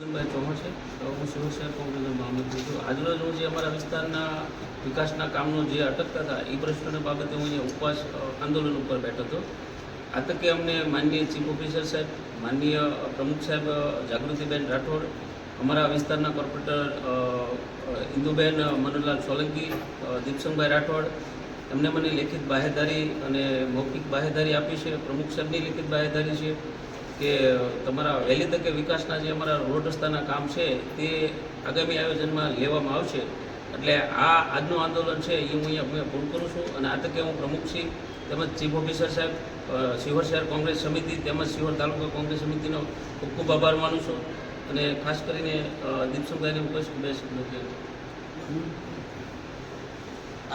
ચોમાસે હું શિવ શહેર કોંગ્રેસનો મહામંત્રી છું. આજરોજ હું જે અમારા વિસ્તારના વિકાસના કામનો જે અટકતા હતા એ પ્રશ્નોને બાબતે હું અહીંયા ઉપવાસ આંદોલન ઉપર બેઠો હતો. આ તકે અમને માનનીય ચીફ ઓફિસર સાહેબ, માનનીય પ્રમુખ સાહેબ જાગૃતિબેન રાઠોડ, અમારા વિસ્તારના કોર્પોરેટર ઇન્દુબેન મનોહરલાલ સોલંકી, દીપસંગભાઈ રાઠોડ, એમને મને લેખિત બાહેધરી અને મૌખિક બાહેધરી આપી છે. પ્રમુખ સાહેબની લેખિત બાહેધરી છે કે તમારા વહેલી તકે વિકાસના જે અમારા રોડ રસ્તાના કામ છે તે આગામી આયોજનમાં લેવામાં આવશે. એટલે આ આજનું આંદોલન છે એ હું અહીંયા પૂરું કરું છું. અને આ તકે હું પ્રમુખશ્રી તેમજ ચીફ ઓફિસર સાહેબ, શિહોર શહેર કોંગ્રેસ સમિતિ તેમજ શિહોર તાલુકા કોંગ્રેસ સમિતિનો ખૂબ ખૂબ આભાર માનું છું. અને ખાસ કરીને દીપસંગભાઈને હું કહીશ બે શબ્દો કે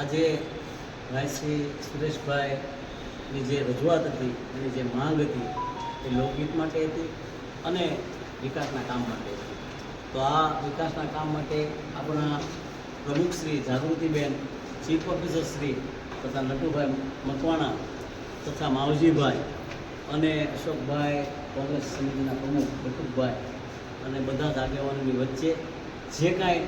આજે ભાઈશ્રી સુરેશભાઈની જે રજૂઆત હતી, એની જે માંગ હતી એ લોકહિત માટે હતી અને વિકાસના કામ માટે હતી. તો આ વિકાસના કામ માટે આપણા પ્રમુખશ્રી જાગૃતિબેન, ચીફ ઓફિસર શ્રી તથા નટુભાઈ મકવાણા તથા માવજીભાઈ અને અશોકભાઈ, કોંગ્રેસ સમિતિના પ્રમુખ બટુકભાઈ અને બધા જ આગેવાનોની વચ્ચે જે કાંઈ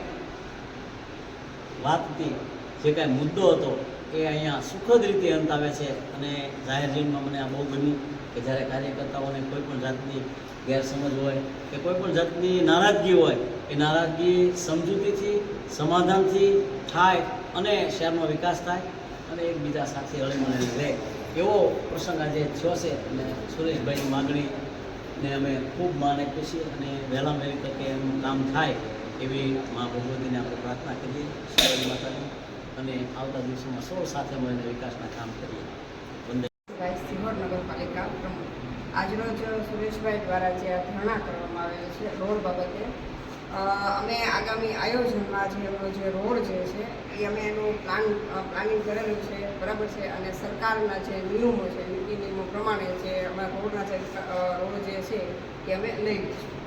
વાત હતી, જે કાંઈ મુદ્દો હતો એ અહીંયા સુખદ રીતે અંત આવે છે. અને જાહેર જીવનમાં મને આ બહુ ગમ્યું કે જ્યારે કાર્યકર્તાઓને કોઈ પણ જાતની ગેરસમજ હોય કે કોઈ પણ જાતની નારાજગી હોય એ નારાજગી સમજૂતીથી, સમાધાનથી થાય અને શહેરનો વિકાસ થાય અને એકબીજા સાથે હળીમળીને રહે એવો પ્રસંગ આજે થયો છે. અને સુરેશભાઈની માગણીને અમે ખૂબ માન આપીએ છીએ અને વહેલામાં વહેલી તકે એનું કામ થાય એવી મા ભગવતીને આપણે પ્રાર્થના કરીએ, શિવાજી માતાની, અને આવતા દિવસોમાં સૌ સાથે મળીને વિકાસના કામ કરીએ. શિહોર નગરપાલિકા પ્રમુખ. આજરોજ સુરેશભાઈ દ્વારા જે ધરણા કરવામાં આવેલ છે રોડ બાબતે, અમે આગામી આયોજનમાં જે એમનો જે રોડ જે છે એ અમે એનું પ્લાનિંગ કરેલું છે, બરાબર છે. અને સરકારના જે નિયમો છે, નીતિ નિયમો પ્રમાણે જે અમારા રોડ જે છે એ અમે લઈ લઈશું.